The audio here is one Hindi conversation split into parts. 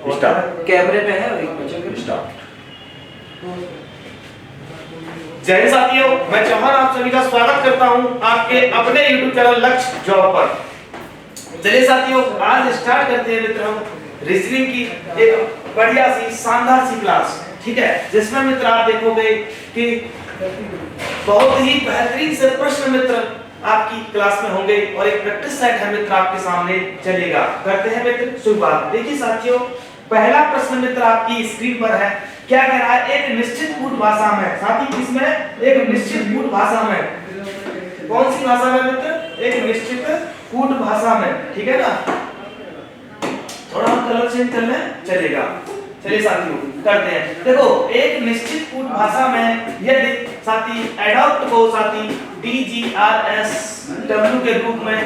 स्टार्ट। कैमरे पे है और एक बच्चे स्टार्ट। जय हिंद साथियों, मैं चौहान आप सभी का स्वागत करता हूं आपके अपने YouTube चैनल लक्ष्य जॉब पर। चलिए साथियों, आज स्टार्ट करते हैं मित्र हम रीजनिंग की एक बढ़िया सी शानदार सी क्लास, ठीक है, जिसमें मित्र आप देखोगे कि बहुत ही बेहतरीन से प्रश्न मित्र आपकी क्लास में होंगे और एक प्रैक्टिस सेट है मित्र आपके सामने चलेगा। करते हैं मित्र शुरुआत। देखिए साथियों, पहला प्रश्न मित्र आपकी स्क्रीन पर है। क्या कह रहा है? एक निश्चित कूट भाषा में, साथी इसमें एक निश्चित कूट भाषा में, कौन सी भाषा में मित्र? एक निश्चित कूट भाषा में, ठीक है ना। थोड़ा हम कलर चेंज कर लें, चलेगा। चलिए साथियों करते हैं। देखो, एक निश्चित कूट भाषा में यदि साथी एडॉप्ट को साथी DGRSW के रूप में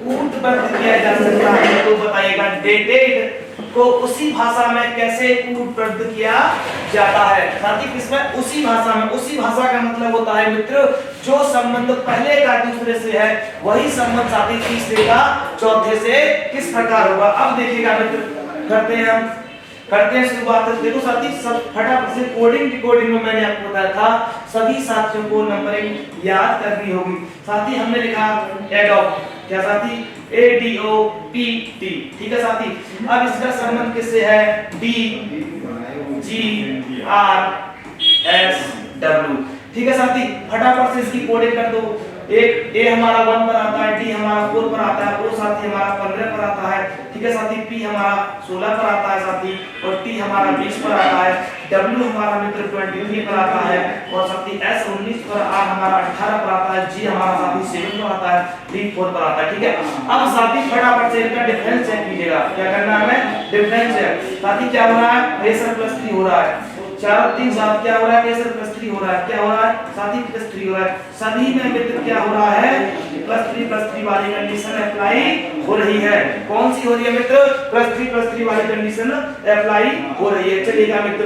कूटबद्ध किया जा सकता है, तो बताइएगा डेटेड को उसी भाषा में कैसे कूटबद्ध किया जाता है। साथी किसमें? उसी भाषा में। उसी भाषा का मतलब होता है मित्र, जो संबंध पहले का दूसरे से है वही संबंध साथी तीसरे का चौथे से किस प्रकार होगा। अब देखिएगा मित्र, करते हैं शुरुआत। देखो साथी, सब फटाफट से कोडिंग डिकोडिंग में मैंने आपको बताया था, सभी साथियों को नंबरिंग याद करनी होगी। साथी हमने लिखा एडॉप्ट, क्या साथी? ADOPT, ठीक है साथी। अब इसका संबंध किससे है? DGRSW, ठीक है साथी। फटाफट से इसकी कोडिंग कर दो। एक A हमारा 1 पर आता है, D हमारा 4 पर आता है, O साथी हमारा 15 पर आता है, ठीक है साथी। P हमारा 16 पर आता है साथी, और T हमारा 20 पर आता है, W हमारा मित्र 23 पर आता है, और साथी S 19 पर, R हमारा 18 पर आता है, G हमारा साथी 7 पर आता है, D 4 पर आता है, ठीक है। अब साथी फटाफट से इनका डिफरेंस चेक कीजिएगा। क्या करना है हमें? Difference check. साथी क्या हो रहा है? प्रेशर +3 हो रहा है, 4 और 3 7 क्या हो रहा है? प्रेशर +3 हो रहा है। क्या हो रहा है साथी? +3 हो रहा है। सभी में मित्र क्या हो रहा है? +3 वाली कंडीशन अप्लाई हो रही है। कौन सी हो रही है मित्र? +3 वाली कंडीशन अप्लाई हो रही है। चलिएगा मित्र,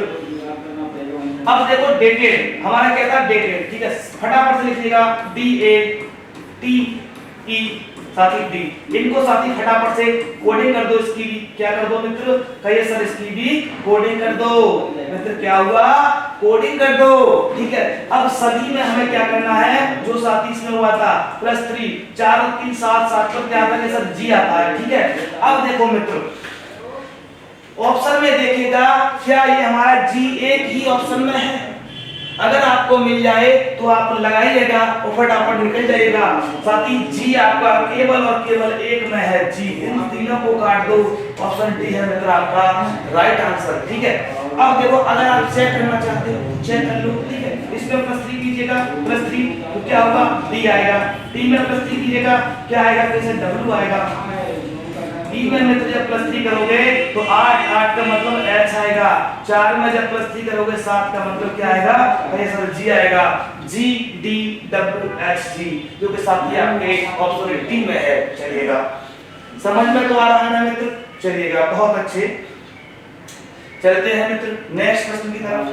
अब देखो डेटेड हमारा क्या था? डेटेड, ठीक है। फटाफट से लिखिएगा DATE साथी D। इनको साथी फटाफट से कोडिंग कर दो। इसकी भी क्या कर दो मित्र? कहिए सर, इसकी भी कोडिंग कर दो मित्र। क्या हुआ? कोडिंग कर दो, ठीक है। अब सभी में हमें क्या करना है? जो साथी इसमें हुआ था +3, 4 और 3 7 7 पर क्या आता है सर? G आता है, ठीक है। अब देखो मित्र, ऑप्शन में देखिएगा, क्या ये हमारा G एक ही ऑप्शन में है? अगर आपको मिल जाए तो आप लगाइएगा और फटाफट निकल जाइएगा। साथी G आपका केवल और केवल एक में है, G। इन तीनों को काट दो, ऑप्शन D है मित्र आपका राइट आंसर, ठीक है। अब देखो, अगर आप चेक करना चाहते हो चेक कर लो, ठीक है। इसमें +3 कीजिएगा, +3 तो क्या होगा? D आएगा। D में +3 कीजिएगा, क्या आएगा? कैसे? W आएगा। D में मित्र जब +3 करोगे तो 8 का मतलब H आएगा। 4 में जब +3 करोगे 7 का मतलब क्या आएगा? कहिए सर? G आएगा। GDWHG, जो कि साथी आपके ऑप्शन D में है। चलिएगा, समझ में तो आ रहा है ना मित्र? चलिएगा, बहुत अच्छे। चलते हैं मित्र नेक्स्ट प्रश्न की तरफ।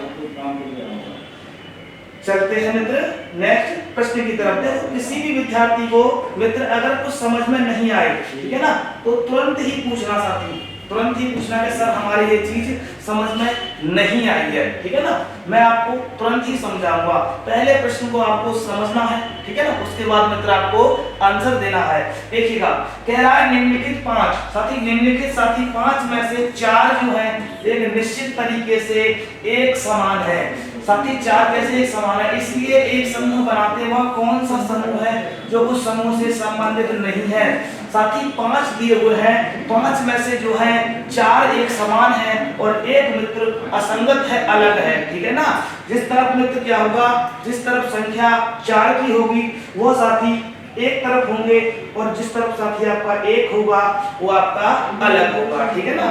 चलते हैं मित्र नेक्स्ट प्रश्न की तरफ। देखो, किसी भी विद्यार्थी को मित्र अगर कुछ समझ में नहीं आए, ठीक है ना, तो तुरंत ही पूछना साथी, तुरंत ही पूछना कि सर हमारी ये चीज समझ में नहीं आई है, ठीक है ना। मैं आपको तुरंत ही समझाऊंगा। पहले प्रश्न को आपको समझना है, ठीक है ना, उसके बाद मित्र आपको आंसर देना है। देखिएगा, कह रहा है निम्नलिखित 5 साथी, निम्नलिखित साथी 5 में से 4 जो है एक निश्चित तरीके से एक समान है। साथी 4 कैसे एक समान है? इसलिए एक समूह बनाते वह कौन सा समूह है जो उस समूह से संबंधित नहीं है। साथी 5 दिए हुए हैं, 5 में से जो है 4 एक समान है और एक मित्र असंगत है, अलग है, ठीक है ना। जिस तरफ मित्र क्या होगा? जिस तरफ संख्या 4 की होगी वो साथी एक तरफ होंगे, और जिस तरफ साथी आपका 1 होगा वो आपका अलग होगा, ठीक है ना।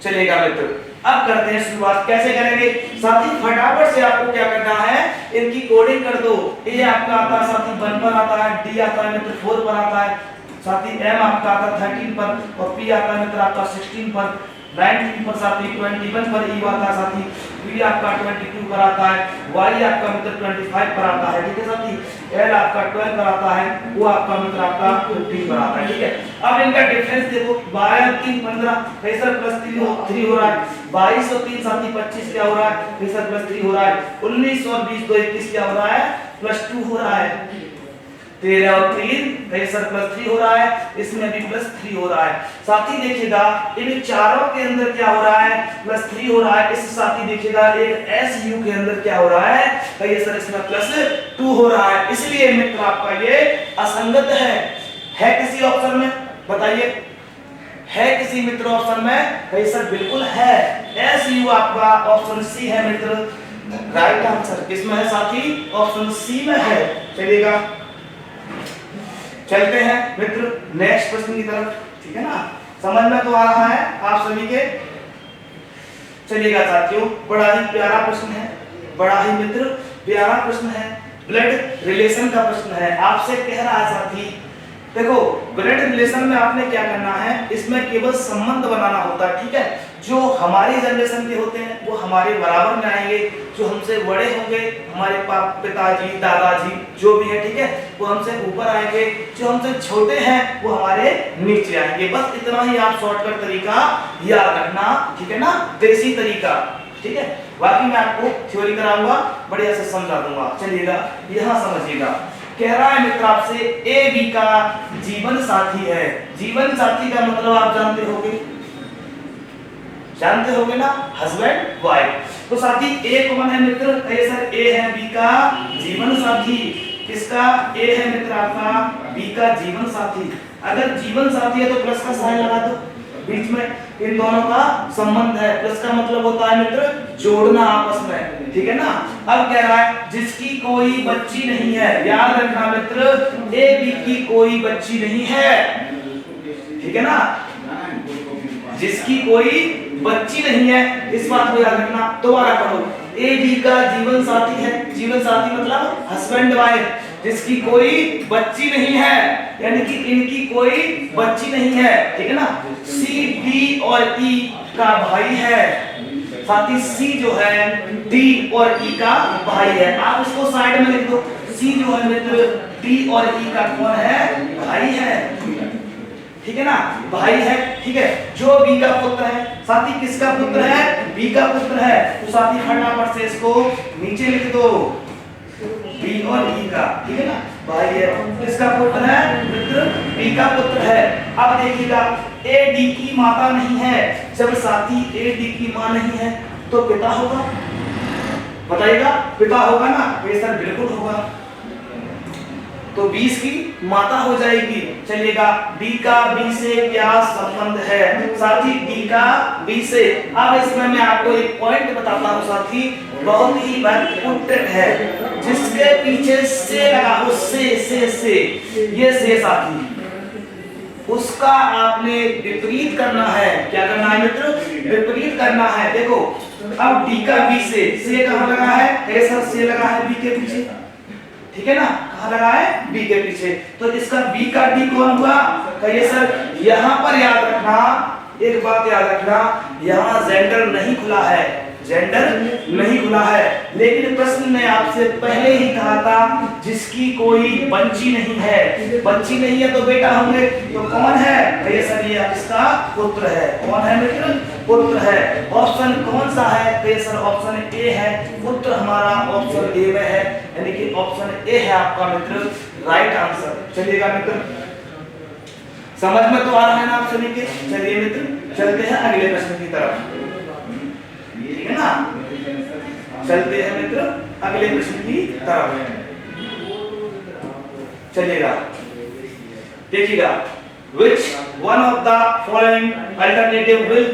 चलिएगा मित्र, अब करते हैं शुरुआत। कैसे करेंगे साथी? फटाफट से आपको क्या करना है? इनकी कोडिंग कर दो। A आपका आता है साथी 1 पर आता है, D आता है मित्र 4 पर आता है, साथी M आपका आता है 13 पर, और P आता है मित्र आपका 16 पर, 93 पर साथी 21 पर ई आता है साथी, बी आपका 22 पर आता है, वाई आपका मित्र 25 पर आता है, ठीक है साथी, एल आपका 12 पर आता है, वो आपका मित्र आपका 15 पर आता है, ठीक है। अब इनका डिफरेंस देखो, 12 और 3 15, फिर सर +3 हो रहा है, 22 और 3 साथी 25 क्या हो रहा है, फिर सर +3 हो रहा है, 19 और 20 तो 21 क्या हो रहा है, +2 हो रहा है, 13 और 3 फिर सर +3 हो रहा है, इसमें भी +3 हो रहा है। साथी देखिएगा इन चारों के अंदर क्या हो रहा है, +3 हो रहा है। इस साथी देखिएगा एक SU के अंदर क्या हो रहा है, कहिए सर इसमें +2 हो रहा है, इसलिए मित्र आपका ये असंगत है किसी ऑप्शन में, बताइए है किसी मित्र ऑप्शन में, कहिए सर बिल्कुल है, SU आपका ऑप्शन सी है मित्र, राइट आंसर किसमें है साथी, ऑप्शन सी में है। चलिएगा चलते हैं मित्र नेक्स्ट प्रश्न की तरफ, ठीक है ना, समझ में तो आ रहा है आप सभी के। चलिएगा साथियों, बड़ा ही प्यारा प्रश्न है, बड़ा ही मित्र प्यारा प्रश्न है, ब्लड रिलेशन का प्रश्न है। आपसे कह रहा है साथी, देखो ब्लड रिलेशन में आपने क्या करना है, इसमें केवल संबंध बनाना होता है, ठीक है। जो हमारी जनरेशन के होते हैं वो हमारे बराबर में आएंगे, जो हमसे बड़े होंगे हमारे पिताजी दादाजी जो भी है, ठीक है, वो हमसे ऊपर आएंगे, जो हमसे छोटे हैं वो हमारे नीचे आएंगे। बस इतना ही आप शॉर्टकट तरीका याद रखना, ठीक है ना, देसी तरीका, ठीक है। बाकी मैं आपको थ्योरी कराऊंगा, बढ़िया से समझा दूंगा। चलिएगा यहाँ समझिएगा, कह रहा है मित्र आपसे ए बी का जीवन साथी है। जीवन साथी का मतलब आप जानते होगे ना, हस्बैंड वाइफ। तो साथी ए कौन है मित्र, कहिए सर ए है बी का जीवन साथी। किसका, ए है मित्र आपका बी का जीवन साथी। अगर जीवन साथी है तो प्लस का साइन लगा दो, बीच में इन दोनों का संबंध है, प्लस का मतलब होता है मित्र जोड़ना आपस में, ठीक है ना। अब कह रहा है जिसकी कोई बच्ची नहीं है, याद रखना मित्र ए बी की कोई बच्ची नहीं है, ठीक है ना, जिसकी कोई बच्ची नहीं है, इस बात को याद रखना। दोबारा पढ़ो, ए बी का जीवन साथी है, जीवन साथी मतलब हस्बैंड वाइफ, जिसकी कोई बच्ची नहीं है, यानी कि इनकी कोई बच्ची नहीं है, ठीक है ना। सी डी और ई का भाई है साथी, सी जो है डी और ई का भाई है। आप इसको साइड में लिख दो, सी जो है मित्र डी और ई का कौन है, भाई है, ठीक है ना, भाई है, ठीक है। जो बी का पुत्र है साथी, किसका पुत्र है, बी का पुत्र है, तो साथी फटाफट से इसको नीचे लिख दो, बी और ई का, ठीक है ना, भाई है, किसका पुत्र है मित्र, बी का पुत्र है। अब देखिएगा ए डी की माता नहीं है, जब साथी ए डी की मां नहीं है तो पिता होगा, बताइएगा पिता होगा ना, सर बिल्कुल होगा, तो 20 की माता हो जाएगी। चलिएगा डी का बी से क्या संबंध है साथी, डी का बी से। अब इसमें मैं आपको एक पॉइंट बताता हूं साथी, बहुत ही महत्वपूर्ण है, जिसके पीछे से लगा हो, से ये से साथी, उसका आपने विपरीत करना है। क्या करना है मित्र, विपरीत करना है। देखो अब डी का बी से कहां लगा है, सर से लगा है बी के पीछे, ठीक है ना, कहां लगा है बी के पीछे, तो इसका बी का डी कौन हुआ, कहिए सर। यहां पर याद रखना, एक बात याद रखना, यहां जेंडर नहीं खुला है, जेंडर नहीं खुला है, लेकिन प्रश्न ने आपसे पहले ही कहा था जिसकी कोई बच्ची नहीं है, बच्ची नहीं है तो बेटा होंगे, तो कौन है, कहिए सर ये इसका पुत्र है। कौन है मित्र, पुत्र है। ऑप्शन कौन सा है, कहिए सर ऑप्शन ए है, पुत्र हमारा ऑप्शन ए में है, यानी कि ऑप्शन ए है आपका मित्र राइट आंसर। चलिएगा मित्र, समझ में तो आ रहा है ना आप सभी के। चलिए मित्र चलते हैं अगले प्रश्न की तरफ, ठीक है ना, चलते हैं मित्र अगले प्रश्न की तरफ। चलिएगा देखिएगा, which one of the following alternative will,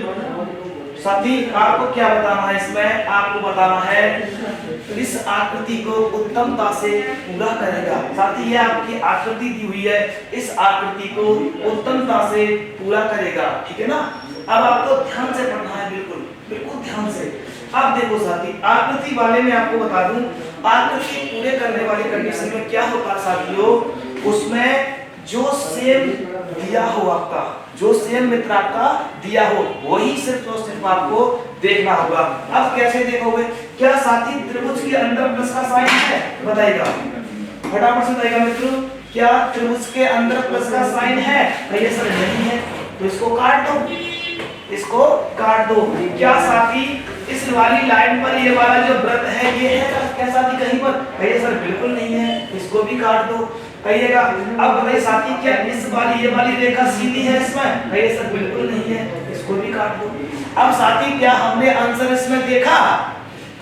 साथी आपको क्या बताना है, इसमें आपको बताना है इस आकृति को उत्तमता से पूरा करेगा। साथी ये आपकी आकृति दी हुई है, इस आकृति को उत्तमता से पूरा करेगा, ठीक है ना। अब आपको ध्यान से पढ़ना है, बिल्कुल बिल्कुल ध्यान से। अब देखो साथी, आकृति वाले में आपको बता दूं, आकृति पूरे करने वाली कंडीशन में क्या होता है साथियों, उसमें जो सेम दिया हो आपका, जो सेम मित्र आपका दिया हो वही सिर्फ और सिर्फ आपको देखना होगा। अब कैसे देखोगे? क्या साथी त्रिभुज के अंदर प्लस का साइन है? बताइएगा, फटाफट से बताइएगा मित्रों, क्या त्रिभुज के अंदर प्लस का साइन है? कहिए सर नहीं है, तो इसको काट दो, इसको काट दो। क्या साथी इस वाली लाइन पर ये वाला जो वृत्त है ये है क्या साथी कहीं पर? कहिए सर बिल्कुल नहीं है, इसको भी काट दो। कहिएगा अब बताइए साथी, क्या इस वाली ये वाली रेखा सीधी है इसमें? कहिए सर बिल्कुल नहीं है, इसको भी काट दो। अब साथी क्या हमने आंसर इसमें देखा?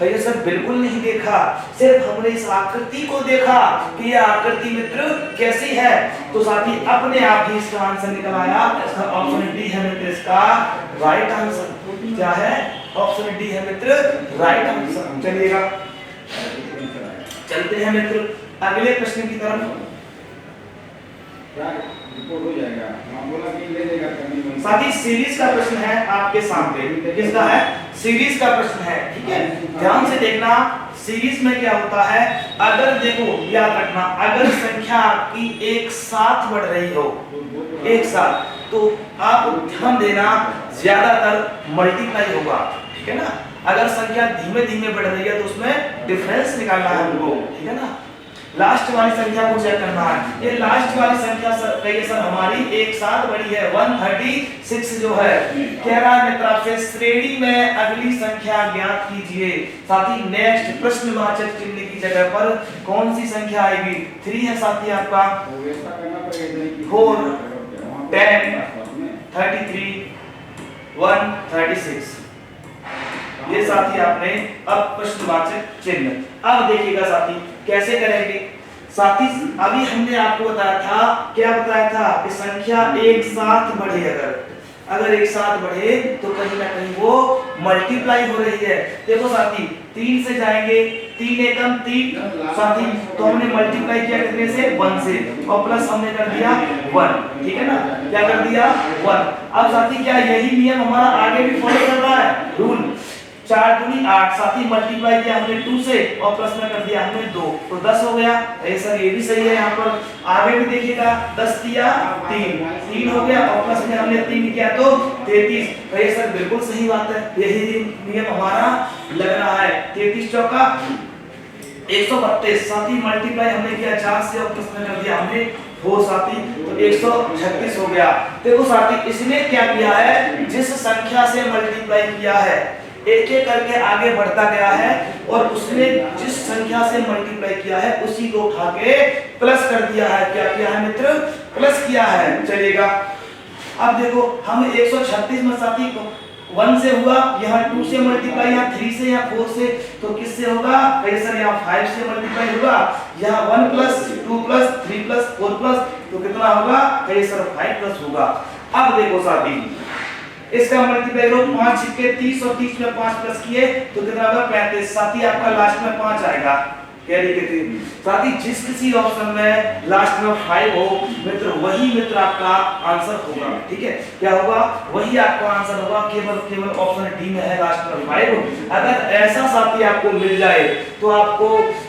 कहिए सर बिल्कुल नहीं देखा, सिर्फ हमने इस आकृति को देखा कि यह आकृति मित्र कैसी है। तो साथी अपने आप ही इसका आंसर निकल आया। इसका ऑप्शन डी है मित्र इसका राइट आंसर। क्या है? ऑप्शन डी है मित्र राइट आंसर। चलिएगा चलते हैं मित्र अगले प्रश्न की तरफ। रिपोर्ट हो जाएगा, हाँ बोला कि ले लेगा कमी। साथी सीरीज का प्रश्न है आपके सामने। किसका है? सीरीज का प्रश्न है, ठीक है, ध्यान से देखना। सीरीज में क्या होता है, अगर देखो याद रखना, अगर संख्या आपकी एक साथ बढ़ रही हो, एक साथ, तो आप ध्यान देना ज्यादातर मल्टीप्लाई होगा, ठीक है ना। अगर संख्या धीमे धीमे बढ़ रही है तो उसमें डिफरेंस निकालना है हमको, ठीक है ना। लास्ट वाली संख्या को चेक करना है। ये लास्ट वाली संख्या सर कहिए सर हमारी एक साथ बढ़ी है 136 जो है। कह रहा है मित्र आपसे श्रेणी में अगली संख्या ज्ञात कीजिए। साथी नेक्स्ट प्रश्नवाचक चिन्ह की जगह पर कौन सी संख्या आएगी? 3 है साथी आपका, 4 10 33 136। ये साथी आपने अब प्रश्नवाचक चिन्ह। अब देखिएगा साथी कैसे करेंगे। साथी अभी हमने आपको बताया था, क्या बताया था कि संख्या एक साथ बढ़े, अगर एक साथ बढ़े तो कहीं ना कहीं वो मल्टीप्लाई हो रही है। देखो साथी 3 से जाएंगे, 3 एकम 3 साथी, तो हमने मल्टीप्लाई किया कितने से? 1 से, और प्लस हमने कर दिया 1, ठीक है ना, क्या कर दिया 1। अब साथी क्या यही नियम हमारा आगे भी फॉलो कर रहा है? रूल 4 दूनी 8, साथी मल्टीप्लाई किया हमने 2 से और प्लस में कर दिया हमने 2, तो 10 हो गया। सर ये भी सही है, यहाँ पर आगे भी देखिएगा 10 दिया 3 हो गया और प्लस में हमने 3 किया तो 33। सर बिल्कुल सही बात है, यही नियम हमारा लग रहा है। 33 चौका 132, साथी मल्टीप्लाई हमने किया 4 से और प्लस में कर दिया हमने 4 साथी, तो 136 हो गया। देखो साथी इसने क्या किया है, जिस संख्या से मल्टीप्लाई किया है एक एक करके आगे बढ़ता गया है और उसने जिस संख्या से मल्टीप्लाई किया है उसी को उठा के प्लस कर दिया है। क्या किया है मित्र? प्लस किया है। चलिएगा अब देखो हम 136 में साथी 1 से हुआ, यहाँ 2 से मल्टीप्लाई, यहाँ 3 से, यहाँ 4 से, तो किससे होगा? सर यहाँ 5 से मल्टीप्लाई होगा, यहाँ 1 प्लस 2 प्लस 3 प्लस 4 प्लस, तो कितना होगा? सर 5 प्लस होगा। अब देखो साथी इसका मल्टीप्लाई करो, 5 छिक्के 30 और 30 में 5 प्लस किए तो कितना होगा? 35। साथी आपका लास्ट में 5 आएगा। कैरी कितनी? साथी जिस किसी ऑप्शन में लास्ट में 5 हो मित्र वही मित्र आपका आंसर होगा, ठीक है। क्या होगा? वही आपका आंसर होगा, केवल ऑप्शन डी में है लास्ट में 5। अगर ऐसा साथी आपको मिल जाए तो आपको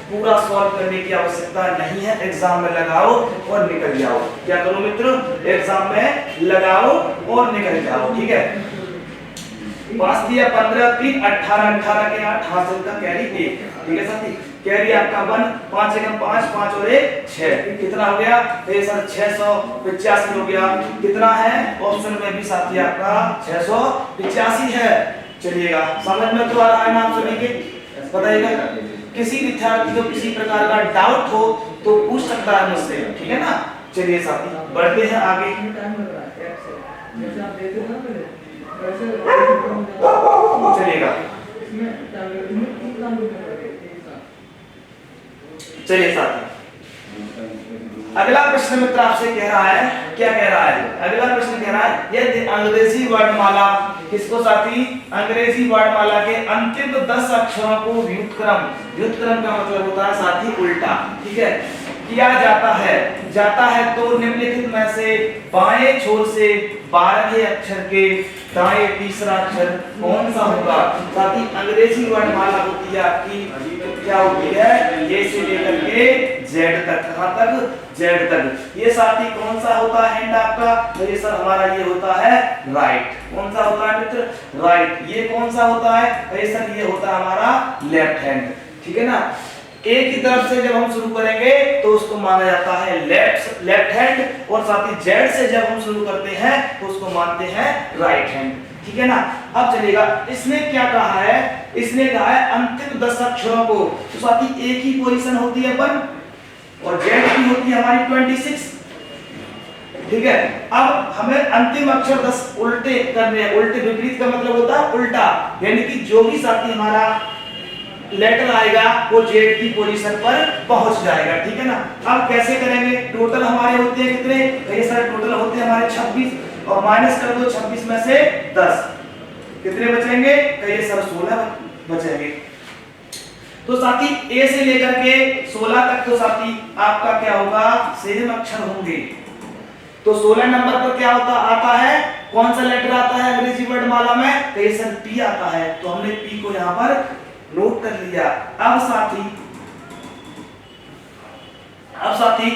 पूरा सॉल्व करने की आवश्यकता नहीं है, एग्जाम में लगाओ और निकल जाओ। क्या करो मित्र? एग्जाम में लगाओ और निकल जाओ, ठीक है। 5 दिया 15 3 18 18 के 8 हासिल का कैरी 1, ठीक है साथी। कैरी आपका 1 5 एकम 5 5 और 1 6, कितना हो गया? सर 685 हो गया। कितना है? ऑप्शन में भी साथी आपका 685 है। चलिएगा समझ में तो आ रहा है ना आप सभी के? बताइएगा किसी विद्यार्थी को किसी प्रकार का डाउट हो तो पूछ सकता है मुझसे, ठीक है ना। चलिए साथी बढ़ते हैं आगे। चलिएगा चलिए साथी अगला प्रश्न मित्र आपसे कह रहा है, क्या कह रहा है? अगला प्रश्न कह रहा है यदि अंग्रेजी वर्णमाला, किसको साथी? अंग्रेजी वर्णमाला के अंतिम 10 अक्षरों को व्युत्क्रम का मतलब होता है साथी उल्टा, ठीक है, किया जाता है तो निम्नलिखित में से बाएं छोर से 12वें अक्षर के दाएं तीसरा अक्षर कौन सा होगा? साथी अंग्रेजी वर्णमाला होती है आपकी क्या होती है, ए से लेकर के जेड तक। कहां तक, जेड तक। ये साथी कौन सा होता है हैंड आपका, तो ये सर हमारा ये होता है राइट। कौन सा होता है मित्र, राइट। ये कौन सा होता है, तो ये सर ये होता है हमारा लेफ्ट हैंड, ठीक है ना। ए की तरफ से जब हम शुरू करेंगे तो उसको माना जाता है लेफ्ट हैंड, और साथ ही जेड से जब हम शुरू करते हैं तो उसको मानते हैं राइट हैंड, ठीक है ना। अब चलेगा, इसने क्या कहा है, इसने कहा है अंतिम 10 अक्षरों को, तो साथी ए की पोजीशन होती है 1 और जेड की होती है हमारी 26, ठीक है। अब हमें अंतिम अक्षर 10 उल्टे करने हैं। उल्टे विपरीत का मतलब होता है उल्टा, यानी कि जो भी साथी हमारा लेटर आएगा वो जेड की पोजीशन पर पहुंच जाएगा, ठीक है ना। अब कैसे करेंगे, टोटल हमारे होते हैं कितने, ये सारे टोटल होते हैं हमारे 26 और माइनस कर दो 26 में से 10, कितने बचेंगे, ये सर 16 बचेंगे। तो साथी ए से लेकर के 16 तक तो साथी आपका क्या होगा, सेम अक्षर होंगे। तो 16 नंबर पर क्या होता आता है, कौन सा लेटर आता है अंग्रेजी वर्ड माला में, तो ये सर पी आता है। तो हमने पी को यहां पर नोट कर लिया। अब साथी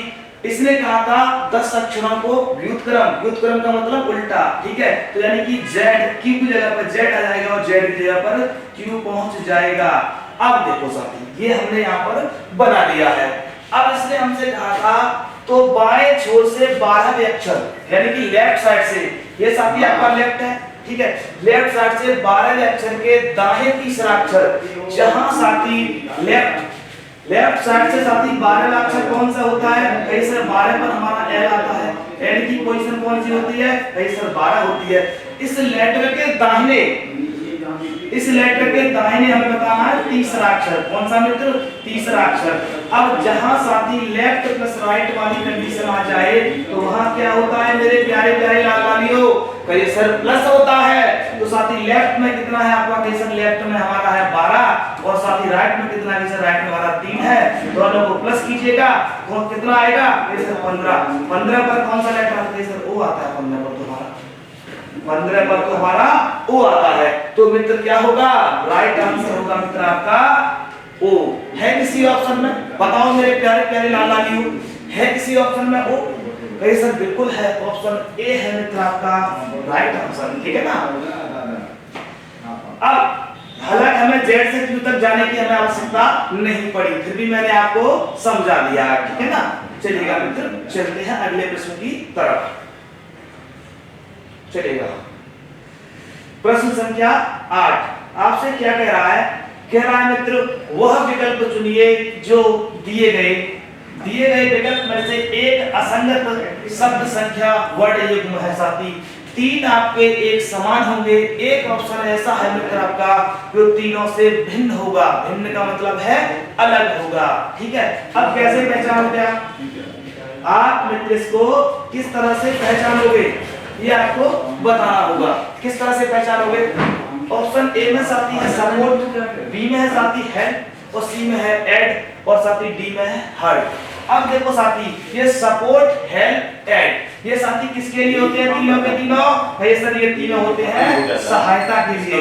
इसने कहा था 10 अक्षरों को व्युत्क्रम का मतलब उल्टा, ठीक है। तो यानी कि जेड, क्यू की जगह पर जेड आ जाएगा और जेड की जगह पर क्यू पहुंच जाएगा। अब देखो साथी ये हमने यहाँ पर बना लिया है। अब इसने हमसे कहा था तो बाएं छोर से 12वें अक्षर, यानी कि लेफ्ट साइड से, ये साथी आपका लेफ्ट है, ठीक है। लेफ्ट साइड से 12वें अक्षर के दाहिने तीसरा अक्षर, जहां साथी लेफ्ट साइड से साथी 12वां अक्षर कौन सा होता है, कहीं सर 12 पर हमारा एल आता है। एल की पोजीशन कौन सी होती है, कहीं सर 12 होती है। इस लेटर के दाहिने हमें बताना है तीसरा अक्षर, कौन सा मित्र, तीसरा अक्षर। अब जहां साथी लेफ्ट प्लस राइट वाली कंडीशन आ जाए तो वहां क्या होता है मेरे प्यारे प्यारे लाल लालियों, कहिए सर प्लस होता है। तो साथी लेफ्ट में कितना है आपका, कहिए सर लेफ्ट में हमारा है 12 और साथी राइट में कितना है, सर राइट में हमारा 3 है। दोनों को प्लस कीजिएगा तो कितना आएगा, कहिए सर 15। 15 पर कौन सा लेटर आता है, सर ओ आता है। 15 पर तो हमारा ओ आता है। तो मित्र क्या होगा, राइट आंसर होगा मित्र आपका ओ। है किसी ऑप्शन में, बताओ मेरे प्यारे प्यारे लाल लालियों, है किसी ऑप्शन में ओ, कहिए सर बिल्कुल है, ऑप्शन ए है मित्र आपका राइट आंसर, ठीक है ना। अब हालांकि हमें जेड से क्यू तक जाने की हमें आवश्यकता नहीं पड़ी, फिर भी मैंने आपको समझा दिया, ठीक है ना। चलिएगा मित्र, चलते हैं अगले प्रश्न की तरफ। चलेगा प्रश्न संख्या 8 आपसे क्या कह रहा है, कह रहा है मित्र वह विकल्प चुनिए जो दिए गए विकल्प में से एक असंगत शब्द संख्या वर्ड युग्म है साथी। 3 आपके एक समान होंगे, एक ऑप्शन ऐसा है मित्र आपका जो तीनों से भिन्न होगा। भिन्न का मतलब है अलग होगा, ठीक है। अब कैसे पहचानोगे आप मित्र, इसको किस तरह से पहचानोगे ये आपको बताना होगा। किस तरह से पहचानोगे, ऑप्शन ए में साथी है सपोर्ट, बी में है साथी हेल्प और सी में है एड और साथी डी में है हर्ट। अब देखो साथी ये सपोर्ट हेल्प एड ये साथी किसके लिए होते हैं, तीनों के तीनों, भाई सर ये तीनों होते हैं सहायता के लिए।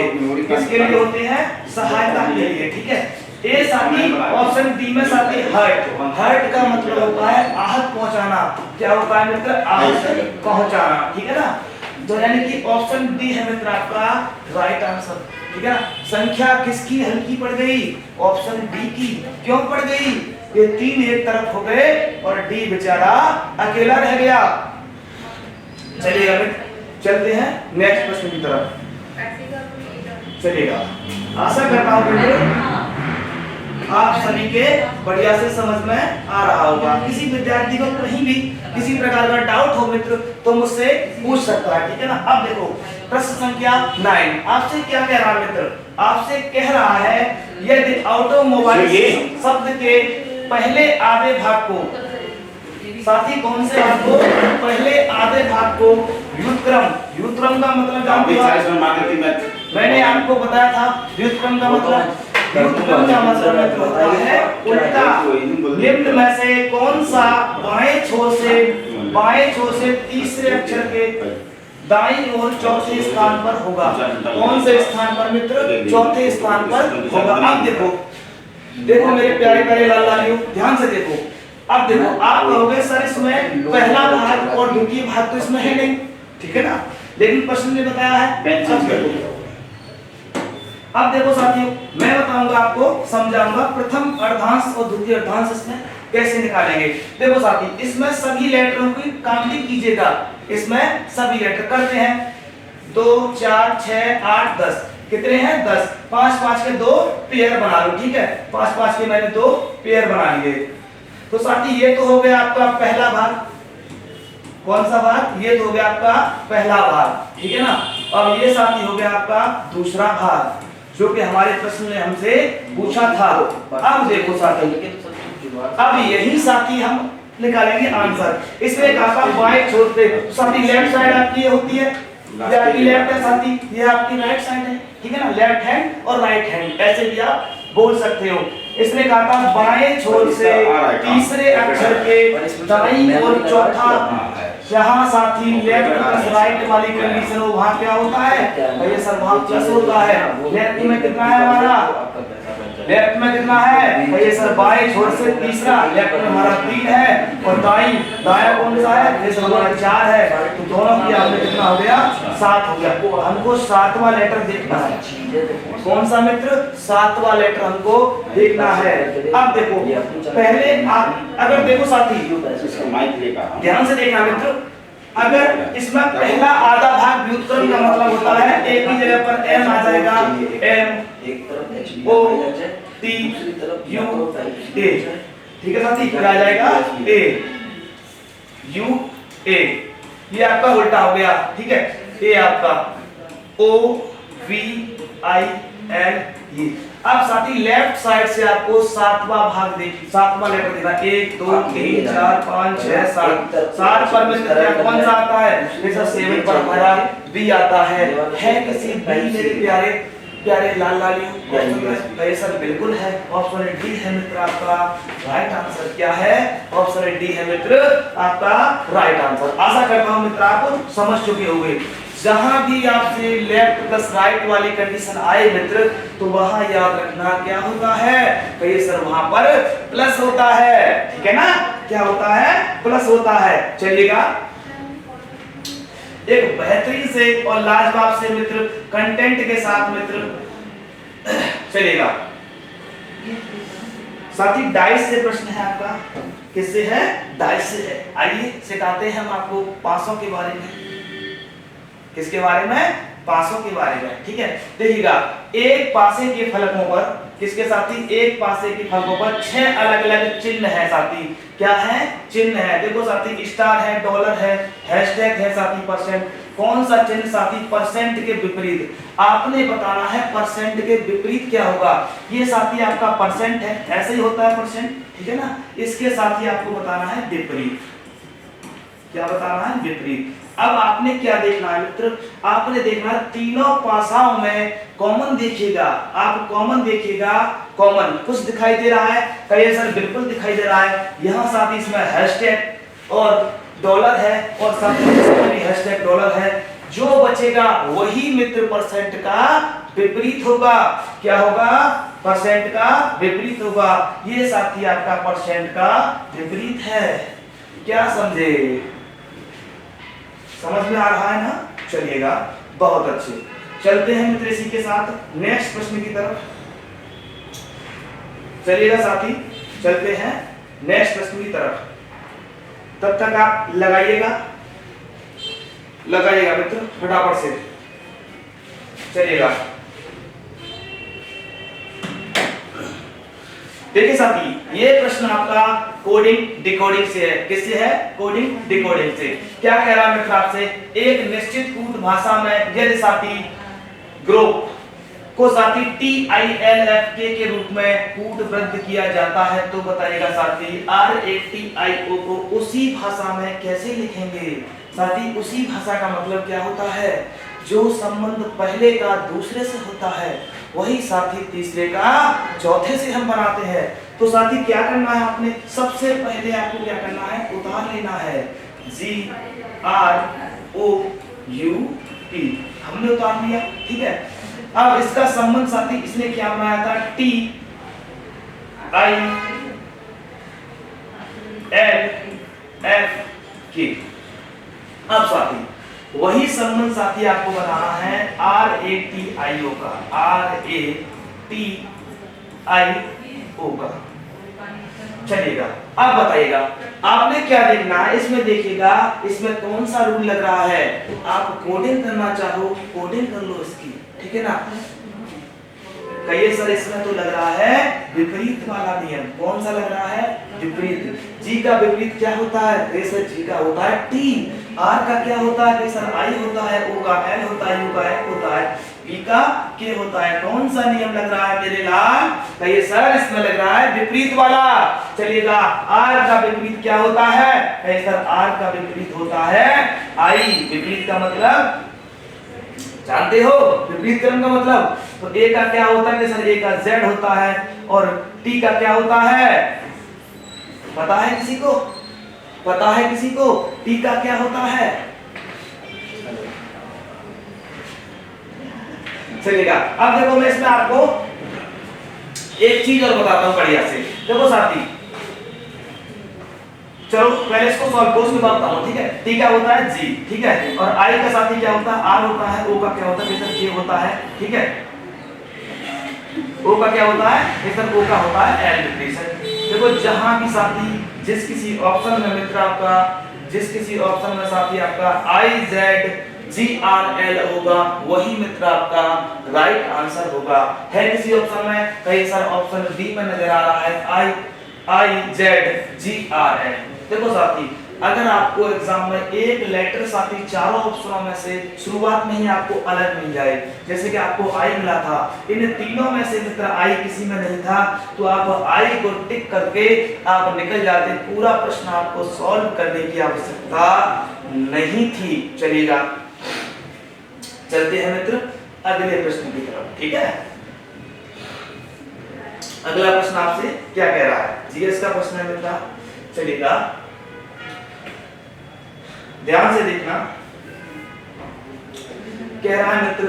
किसके लिए होते हैं, सहायता के लिए, ठीक है। ए साथी ऑप्शन डी में साथी हर्ट का मतलब होता है आहत पहुंचाना। क्या होता है मित्र, आहत पहुंचाना, ठीक है ना। तो यानी कि ऑप्शन डी है मित्र आपका राइट आंसर, ठीक है। संख्या किसकी हल्की पड़ गई, ऑप्शन डी की। क्यों पड़ गई, ये 3 एक तरफ हो गए और डी बेचारा अकेला रह गया। चलिए अभी चलते हैं नेक्स्ट प्रश्न की तरफ। चलिएगा, आशा करता हूं मित्र आप सभी के बढ़िया से समझ में आ रहा होगा। किसी विद्यार्थी को कहीं भी किसी प्रकार का डाउट हो मित्र तो मुझसे पूछ सकता है, ठीक है ना। अब देखो प्रश्न संख्या 9 आपसे क्या कह रहा है मित्र, आपसे कह रहा है यदि ऑटोमोबाइल शब्द के पहले आधे भाग को, साथी कौन से भाग को, पहले आधे भाग को व्युत्क्रम का मतलब जानते हो, मैंने आपको बताया था व्युत्क्रम का मतलब होता है उल्टा। निम्न में से कौन सा बाएं छोर से तीसरे अक्षर के दाईं ओर चौथे स्थान पर होगा। कौन से स्थान पर मित्र, चौथे स्थान पर होगा। अब देखो देखो मेरे प्यारे प्यारे लाल लालियों, ध्यान से देखो। अब देखो आप कहोगे सर इसमें पहला भाग और द्वितीय भाग तो इसमें है नहीं, ठीक है ना, लेकिन प्रश्न ने बताया है। अब देखो साथियों, मैं बताऊंगा आपको, समझाऊंगा प्रथम अर्धांश और द्वितीय अर्धांश इसमें कैसे निकालेंगे। देखो साथी, इसमें सभी लेटरों की काउंटिंग कीजिएगा। इसमें सभी लेटर करते हैं 2 4 6 8 10, कितने हैं 10, 5 5 के 2 पेयर बना लो, ठीक है, 5 5 के मैंने 2 पेयर बना लिए। तो साथी ये तो हो गया आपका पहला भाग। कौन सा भाग? ये तो हो गया आपका पहला भाग, ठीक है ना। अब ये साथी हो गया आपका दूसरा भाग, जो कि हमारे प्रश्न ने हमसे पूछा था। अब देखो साथी, अब यही साथी हम निकालेंगे आंसर। इसमें कहा बाएं छोर पे साथी लेफ्ट साइड आपकी ये होती है, ये आपकी लेफ्ट है साथी, ये आपकी राइट साइड है, ठीक है ना, लेफ्ट हैंड और राइट हैंड ऐसे भी आप बोल सकते हो। इसने कहा था बाएं छोर से तीसरे अक्षर के दाईं और चौथा, जहां साथी लेफ्ट प्लस राइट वाली कंडीशन हो वहां क्या होता है भैया सर, वहां प्लस होता है। लेफ्ट में कितना है हमारा, लेफ्ट में कितना है भैया सर, बाएं छोर से तीसरा, लेफ्ट में हमारा 3 है और दाया कौन सा है भैया सर, हमारा 4 है। तो दोनों की आपने कितना हो गया 7 हो गया। हमको 7वां लेटर देखना है। कौन सा मित्र? 7वां लेटर हमको देखना है। अब देखो पहले आप अगर देखो साथी ध्यान से देखना मित्र, अगर इसमें पहला आधा भाग व्युत्क्रम का मतलब होता है एक ही जगह पर m आ जाएगा, m o t u a, ठीक है साथी, फिर आ जाएगा a u a, ये आपका उल्टा हो गया, ठीक है, a आपका o v i l e। अब साथी लेफ्ट साइड से आपको 7वां भाग देखिए, 7वां लेटर देखना, 1 2 3 4 5 6 7, 7 पर में कौन सा आता है जैसा 7 पर हमारा बी आता है किसी बी मेरे प्यारे प्यारे लाल लालियों? सर बिल्कुल है, ऑप्शन डी है मित्र आपका राइट आंसर। क्या है? ऑप्शन डी है मित्र आपका राइट आंसर। आशा करता हूं मित्र आप समझ चुके होंगे। जहां भी आपसे लेफ्ट प्लस राइट वाली कंडीशन आए मित्र, तो वहां याद रखना क्या होता है कहिए सर, वहां पर प्लस होता है, ठीक है ना, क्या होता है प्लस होता है। चलिएगा एक बेहतरीन से और लाजवाब से मित्र कंटेंट के साथ मित्र चलिएगा साथी, डाइस से प्रश्न है आपका। किससे है? डाइस से है। आइए सिखाते हैं हम आपको पासों के बारे में। किसके बारे में? पासों के बारे में, ठीक है। देखिएगा एक पासे के फलकों पर, किसके साथी? एक पासे के फलकों पर 6 अलग अलग चिन्ह है साथी। क्या है? चिन्ह है। देखो साथी स्टार है, डॉलर है, हैशटैग है साथी, परसेंट। कौन सा चिन्ह साथी? परसेंट के विपरीत। आपने बताना है परसेंट के विपरीत क्या होगा। ये साथी आपका परसेंट है, ऐसे ही होता है परसेंट, ठीक है ना। इसके साथ ही आपको बताना है विपरीत। क्या बताना है? विपरीत। अब आपने क्या देखना है मित्र? आपने देखना है तीनों पासाओं में कॉमन देखिएगा। आप कॉमन देखिएगा, कॉमन कुछ दिखाई दे रहा है कहिए सर? बिल्कुल दिखाई दे रहा है। यहाँ साथ ही इसमें हैशटैग और डॉलर है और साथ ही हैशटैग डॉलर है। जो बचेगा वही मित्र परसेंट का विपरीत होगा। क्या होगा? परसेंट का विपरीत होगा। ये साथी आपका परसेंट का विपरीत है। क्या समझे? समझ में आ रहा है ना? चलिएगा बहुत अच्छे। चलते हैं मित्र इसी के साथ नेक्स्ट प्रश्न की तरफ। चलिएगा साथी, चलते हैं नेक्स्ट प्रश्न की तरफ। तब तक आप लगाइएगा मित्र फटाफट से। चलिएगा देखिए साथी, ये प्रश्न आपका कोडिंग डिकोडिंग से है। किससे है? कोडिंग डिकोडिंग से। क्या कह रहा है मित्र आपसे? एक निश्चित कूट भाषा में यदि साथी ग्रुप को साथी TILFK के रूप में कूटबद्ध किया जाता है तो बताइएगा साथी RATIO को उसी भाषा में कैसे लिखेंगे। साथी उसी भाषा का मतलब क्या होता है? जो संबंध पहले का दूसरे से होता है वही साथी तीसरे का चौथे से हम बनाते हैं। तो साथी क्या करना है आपने? सबसे पहले आपको क्या करना है? उतार लेना है GROUP। हमने उतार लिया, ठीक है। अब इसका संबंध साथी इसने क्या बनाया था? T I L F K। अब साथी वही संबंध साथी आपको बताना है RATIO का, RATIO का। चलिएगा अब बताइएगा, आपने क्या देखना है इसमें, देखिएगा इसमें कौन सा रूल लग रहा है। आप कोडिंग करना चाहो कोडिंग कर लो इसकी, ठीक है ना। कहिए सर इसमें तो लग रहा है विपरीत वाला नियम। कौन सा लग रहा है? विपरीत। जी का विपरीत क्या होता है? सर जी का होता है T। R का क्या होता है? सर I होता है। O का L होता है। U का F होता है। P का K होता है। कौन सा नियम लग रहा है मेरे लाल? कहिए सर इसमें लग रहा है विपरीत वाला। चलिएगा R का विपरीत क्या होता है? कहिए सर R का विपरीत होता है I। विपरीत का मतलब जानते हो? विपरीत क्रम का मतलब तो A का क्या होता है सर? A का Z होता है और T का क्या होता है? पता है किसी को? पता है किसी को? T का क्या होता है? चलिएगा अब देखो मैं इसमें आपको एक चीज और बताता हूं बढ़िया से। देखो साथी चलो पहले इसको सॉल्व कोर्स में बताता हूं, ठीक है। T क्या होता है? G, ठीक है। और I का साथी क्या होता है? R होता है। O का क्या होता है? K होता है, ठीक है। O का क्या होता है? O का होता है L डिफरेंशियल। देखो जहां भी साथी जिस किसी ऑप्शन में मित्र आपका, जिस किसी ऑप्शन में साथी आपका IZGRL होगा वही मित्र आपका राइट आंसर होगा। है किसी ऑप्शन में? कहीं सर ऑप्शन डी में नजर आ रहा है IZGRL। देखो साथी अगर आपको एग्जाम में एक लेटर साथी चारों ऑप्शनों में से शुरुआत में ही आपको अलग मिल जाए, जैसे कि आपको आई मिला था, इन तीनों में से मित्र आई किसी में नहीं था, तो आप आई को टिक करके आप निकल जाते, पूरा प्रश्न आपको सॉल्व करने की आवश्यकता नहीं थी। चलिएगा चलते हैं मित्र अगले प्रश्न की तरफ, ठीक है। अगला प्रश्न आपसे क्या कह रहा है? जीएस का प्रश्न है मित्र। चलिएगा ध्यान से देखना, कह रहा है मित्र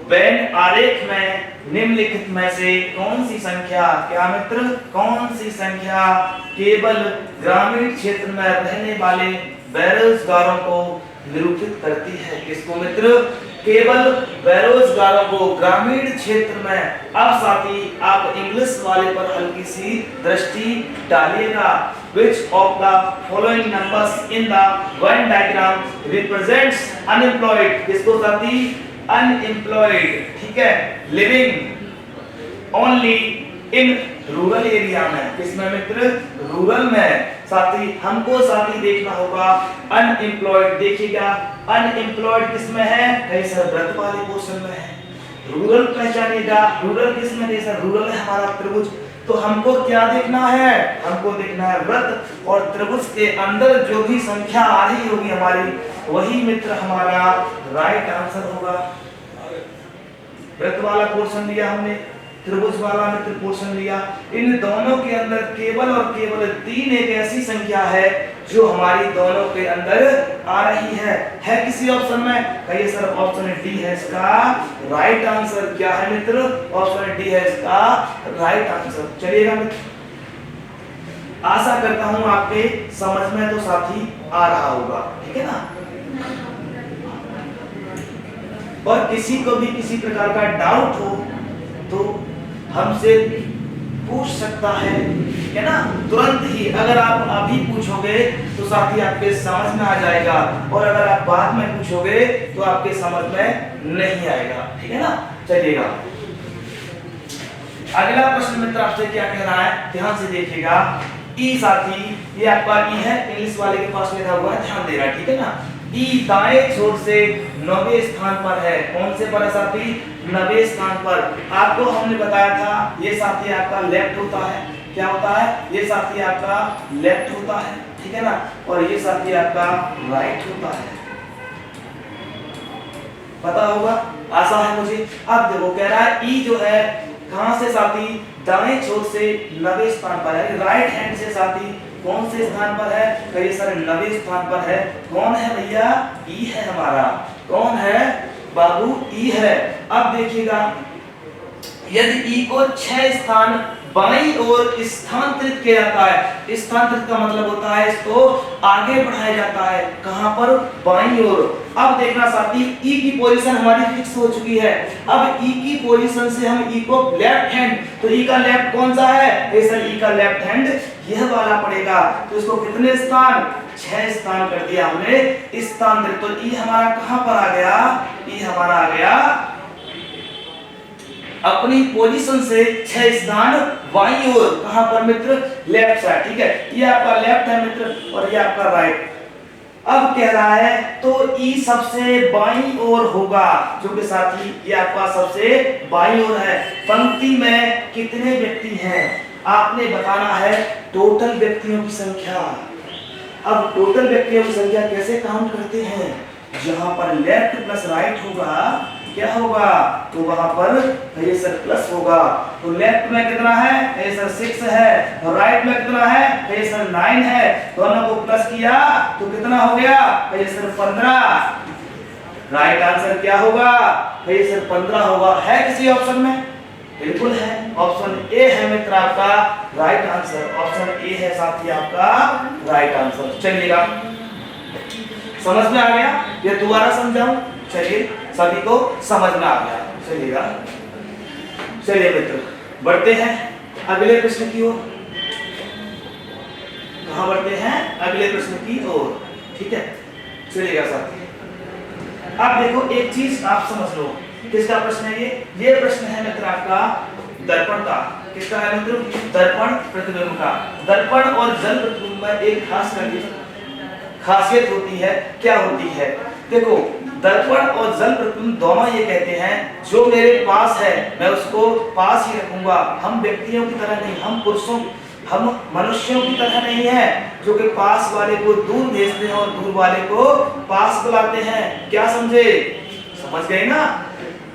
वेन आरेख में निम्नलिखित में से कौन सी संख्या, क्या मित्र, कौन सी संख्या केवल ग्रामीण क्षेत्र में रहने वाले बेरोजगारों को निरूपित करती है? किसको मित्र? केवल बेरोजगारों को ग्रामीण क्षेत्र में। अब साथी आप इंग्लिश वाले पर हल्की सी दृष्टि डालिएगा। Which of the following numbers in the Venn diagram represents unemployed? किसको साथी? Unemployed, ठीक है, living only in rural area में। किसमें मित्र? रूरल में। साथी हमको साथी देखना होगा अनएम्प्लॉयड। देखिएगा अनएम्प्लॉयड किसमें है? कहीं सर व्रत वाले पोर्शन में है। रूरल पहचानिएगा, रूरल किसमें? कहीं सर रूरल है हमारा त्रिभुज। तो हमको क्या देखना है? हमको देखना है व्रत और त्रिभुज के अंदर जो भी संख्या आ रही होगी हमारी, वही मित्र हमारा राइट आंसर होगा। व्रत वाला पोर्शन लिया हमने, त्रिभुज वाला मित्र पोर्शन लिया। इन दोनों के अंदर केवल और केवल 3 एक ऐसी संख्या है जो हमारी दोनों के अंदर आ रही है किसी ऑप्शन में? कहिए सर ऑप्शन डी है इसका राइट आंसर। क्या है मित्र? ऑप्शन डी है इसका राइट आंसर। चलिएगा मित्र, आशा करता हूं आपके समझ में तो साथी आ रहा होगा, ठीक है ना। और किसी को भी किसी प्रकार का डाउट हो तो हमसे पूछ सकता है ना, तुरंत ही। अगर आप अभी पूछोगे तो साथी आपके समझ में आ जाएगा, और अगर आप बाद में पूछोगे तो आपके समझ में नहीं आएगा, ठीक है ना। चलिएगा अगला प्रश्न मित्र आपसे क्या कह रहा है, ध्यान से देखिएगा। ई साथी ये आपका ई है, इंग्लिश वाले के पास लिखा हुआ है, ध्यान देना, ठीक है ना। ई दाएं छोर से 9वें स्थान पर है। कौन से पर है साथी? 9वें स्थान पर। आपको हमने बताया था ये साथी आपका लेफ्ट होता है। क्या होता है? ये साथी आपका लेफ्ट होता है, ठीक है ना, और ये साथी आपका राइट होता है। पता होगा, आशा है मुझे। अब देखो कह रहा है ई जो है कहां से साथी? दाएं छोर से 9वें स्थान पर है। राइट हैंड से साथी कौन से स्थान पर है? कहिए सर 9वें स्थान पर है। कौन है भैया? ई है हमारा। कौन है बाबू? ई है। अब देखिएगा यदि ई को 6 स्थान बाईं ओर स्थानांतरित किया जाता है। स्थानांतरित का मतलब होता है इसको आगे बढ़ाया जाता है। कहां पर? बाईं ओर। अब देखना साथी, ई की पोजीशन हमारी फिक्स हो चुकी है। अब ई की पोजीशन से हम ई को लेफ्ट हैंड, तो ई का लेफ्ट कौन सा है? सर ई का लेफ्ट हैंड यह वाला पड़ेगा। तो इसको कितने स्थान? 6 स्थान कर दिया हमने स्थानांतरित। तो ई हमारा कहां पर आ गया? ई हमारा आ गया अपनी पोजीशन से 6 स्थान बाईं ओर। कहां पर मित्र? Left side. ठीक है, ये आपका लेफ्ट है मित्र और ये आपका राइट। अब कह रहा है तो ई सबसे बाईं ओर होगा, जो कि साथी ये आपका सबसे बाईं ओर है। पंक्ति में कितने व्यक्ति हैं? आपने बताना है टोटल व्यक्तियों की संख्या। अब टोटल व्यक्तियों की संख्या कैसे काउंट करते हैं? जहां पर लेफ्ट प्लस राइट होगा क्या होगा? तो वहां पर ये सर प्लस होगा। तो लेफ्ट में कितना है? ये सर 6 है। और राइट में कितना है? ये सर 9 है। दोनों को प्लस किया तो कितना हो गया? ये सर 15। राइट आंसर क्या होगा? ये सर 15 होगा। है किसी ऑप्शन में? बिल्कुल है। ऑप्शन ए है मित्र आपका राइट आंसर। ऑप्शन ए है साथी आपका राइट आंसर। चलिएगा, समझ में आ गया? ये दोबारा समझाऊं? चलिए, सभी को समझ में आ गया। चलिएगा, चलिए मित्र बढ़ते हैं अगले प्रश्न की ओर। कहां बढ़ते हैं? अगले प्रश्न की ओर। ठीक है, चलिएगा साथी। अब देखो एक चीज आप समझ लो। किसका प्रश्न है ये प्रश्न है मित्र आपका दर्पण का। किसका है मित्र? दर्पण प्रतिबिंब का। दर्पण और जल प्रतिबिंब में एक खासियत होती है। क्या होती है? देखो, दर्पण और जल प्रतिबिंब दोनों ये कहते हैं जो मेरे पास है मैं उसको पास ही रखूंगा। हम व्यक्तियों की तरह नहीं, हम मनुष्यों की तरह नहीं है जो कि पास वाले को दूर भेजते हैं और दूर वाले को पास बुलाते हैं। क्या समझे? समझ गए ना?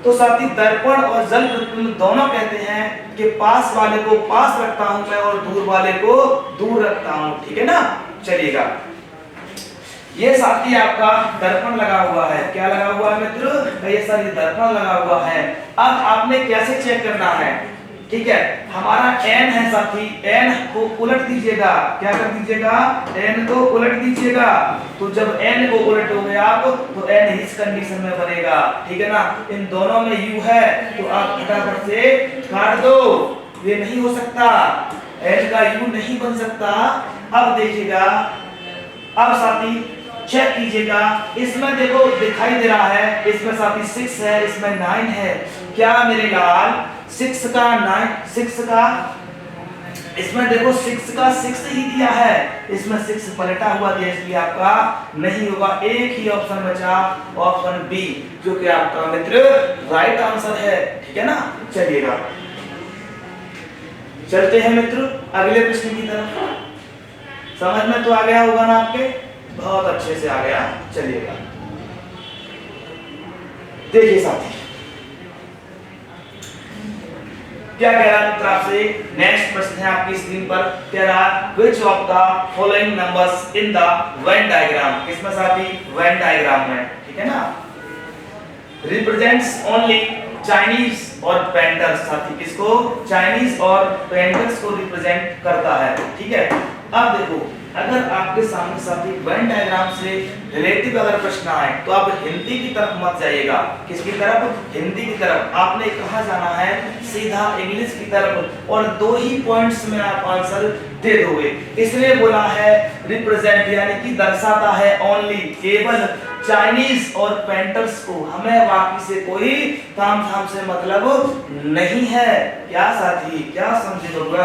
तो साथी दर्पण और जल प्रतिबिंब दोनों कहते हैं कि पास वाले को पास रखता हूं मैं और दूर वाले को दूर रखता हूं। ठीक है ना? चलिएगा, ये साथी आपका दर्पण लगा हुआ है। क्या लगा हुआ है मित्र? ये सर ये दर्पण लगा हुआ है। अब आपने कैसे चेक करना है? ठीक है, हमारा n है साथी, n को उलट दीजिएगा। क्या कर दीजिएगा? n को उलट दीजिएगा। तो जब n को उलटोगे आप तो n इस कंडीशन में बनेगा। ठीक है ना? इन दोनों में u है तो आप फटाफट से काट दो। ये नहीं हो सकता, n का u नहीं बन सकता। अब देखिएगा, अब साथी चेक कीजिएगा। इसमें देखो दिखाई दे रहा है, इसमें साथी 6 है, इसमें 9 है। क्या मेरे लाल 6 का 9 6 का इसमें देखो 6 का 6 ही दिया है, इसमें 6 पलटा हुआ दिया, इसलिए आपका नहीं होगा। एक ही ऑप्शन बचा, ऑप्शन बी, जो कि आपका मित्र राइट आंसर है। ठीक है ना? चलिएगा, चलते हैं मित्र अगले प्रश्न की तरफ। समझ में तो आ गया होगा ना आपके? बहुत अच्छे से आ गया। चलिएगा, देखिए साथी क्या कह रहा है मित्र आपसे। नेक्स्ट प्रश्न है आपकी स्क्रीन पर। कह रहा which of the following numbers in the Venn diagram. किसमें साथी? वेन डायग्राम में। ठीक है ना? रिप्रेजेंट्स ओनली चाइनीज और पेंटर्स। साथी किसको? चाइनीज और पेंटर्स को रिप्रेजेंट करता है। ठीक है, अब देखो अगर आपके सामने साथी वेन डायग्राम से रिलेटिव अगर प्रश्न आए तो आप हिंदी की तरफ मत जाइएगा। किसकी तरफ? हिंदी की तरफ। आपने कहां जाना है? सीधा इंग्लिश की तरफ। और 2 ही पॉइंट्स में आप आंसर दे दोगे। इसलिए बोला है रिप्रेजेंट, यानी कि दर्शाता है ओनली, केवल चाइनीज और पेंटर्स को। हमें बाकी से कोई काम धाम से मतलब नहीं है। क्या साथी? क्या समझे लोग?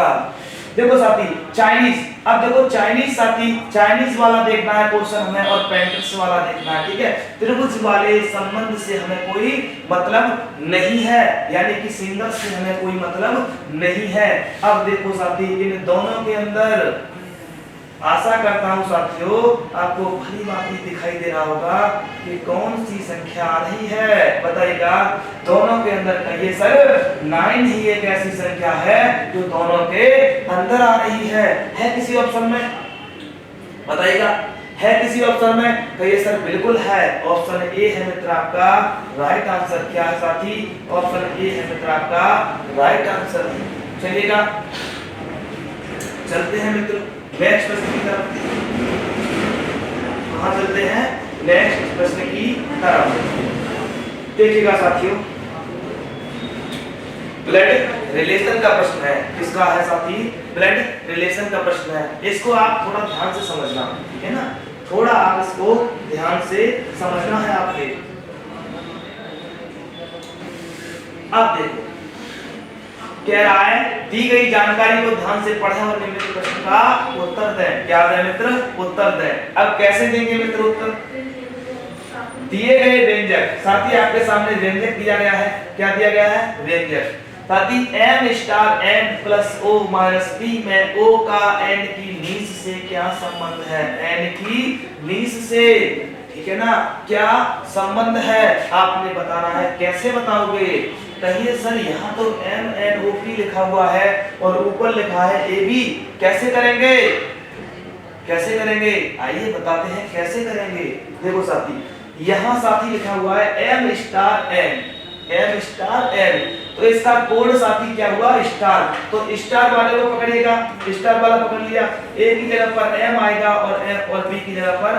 देखो साथी चाइनीज, अब देखो चाइनीज साथी, चाइनीज वाला देखना है क्वेश्चन हमें और पेंटर्स वाला देखना है। ठीक है, त्रिभुज वाले संबंध से हमें कोई मतलब नहीं है, यानी कि सिंगल से हमें कोई मतलब नहीं है। अब देखो साथी इन दोनों के अंदर आशा करता हूं साथियों आपको भली भांति दिखाई दे रहा होगा कि कौन सी संख्या आ रही है। बताइएगा, दोनों के अंदर कहिए सर 9 ही एक ऐसी संख्या है जो दोनों के अंदर आ रही है किसी ऑप्शन में? बताइएगा, है किसी ऑप्शन में? कहिए सर बिल्कुल है। ऑप्शन ए है मित्र आपका राइट आंसर। क्या है साथी? ऑप्शन ए है मित्र आपका राइट आंसर। चलिएगा चलते हैं मित्र नेक्स्ट प्रश्न की तरफ। कहां चलते हैं? नेक्स्ट प्रश्न की तरफ। देखिएगा साथियों, ब्लड रिलेशन का प्रश्न है। किसका है साथी? ब्लड रिलेशन का प्रश्न है। इसको आप थोड़ा ध्यान से समझना, ठीक है ना? थोड़ा आप इसको ध्यान से समझना है आपने। अब देखो, कह रहा है दी गई जानकारी को ध्यान से पढ़ें और निम्नलिखित प्रश्न का उत्तर दें। क्या दें मित्र? उत्तर दें। अब कैसे देंगे मित्र उत्तर? दिए गए व्यंजक, साथी आपके सामने व्यंजक दिया गया है। क्या दिया गया है? व्यंजक। साथी m star n plus o minus p में o का n की नीस से क्या संबंध है? n की नीस से, ठीक है ना? क्या संबंध है आपने बताना है। कैसे बताओगे? कहिए सर यहाँ तो m n o p लिखा हुआ है और ऊपर लिखा है a b। कैसे करेंगे? कैसे करेंगे? आइए बताते हैं कैसे करेंगे। देखो साथी, यहाँ साथी लिखा हुआ है m star n, m star n, तो इसका कोड साथी क्या हुआ? स्टार। तो स्टार वाले को पकड़िएगा, स्टार वाला पकड़ लिया, a की जगह पर m आएगा और b की जगह पर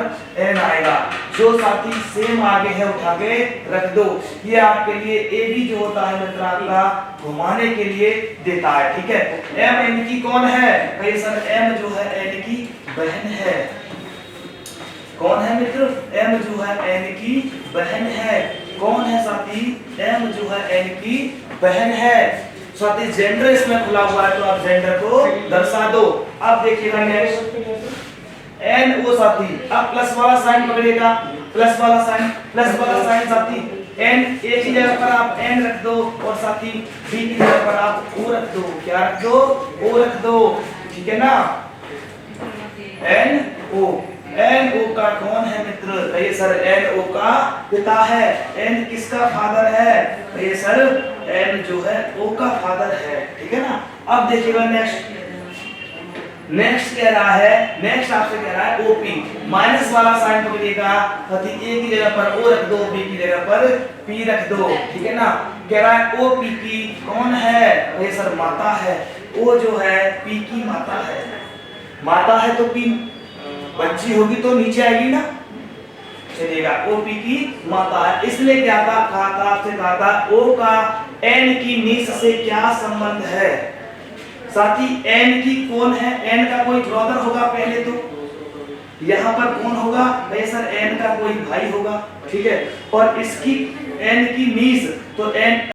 n आएगा। जो साथी सेम आगे है उठा के रख दो। ये आपके लिए a b जो होता है मित्र आपका घुमाने के लिए देता है, ठीक है? m n की कौन है? भाई सर m जो है n की बहन है। कौन है मित्र? m जो है n की बहन है। कौन है साथी? m जो है n की बहन है। साथी जेंडर इसमें खुला हुआ है तो आप जेंडर को दर्शा दो। अब देखिएगा नेक्स्ट n o साथी, अब प्लस वाला साइन पकड़िएगा, प्लस वाला साइन साथी n a की जगह पर आप n रख दो और साथी b की जगह पर आप o रख दो। क्या रख दो? o रख दो, ठीक है ना? n o का कौन है मित्र? ये सर n o का पिता है। n किसका फादर है? ये सर n जो है o का फादर है, ठीक है ना? अब देखिएगा नेक्स्ट कह रहा है, नेक्स्ट आपसे कह रहा है OP, माइनस वाला साइन पकड़िएगा, साथी a की जगह पर o रख दो, b की जगह पर p रख दो, ठीक है ना? कह रहा है OP की कौन है? ये सर माता है। o जो है p की माता है। माता है तो p बच्ची होगी तो नीचे आएगी ना? चलिएगा, OP की माता है। इसलिए क्या था? कहा था आपसे, कहा था o का n की नीस से क्या संबंध है? साथी n की कौन है? n का कोई ब्रदर होगा पहले तो, यहाँ पर कौन होगा? भाई सर n का कोई भाई होगा, ठीक है? और इसकी n की नीस, तो n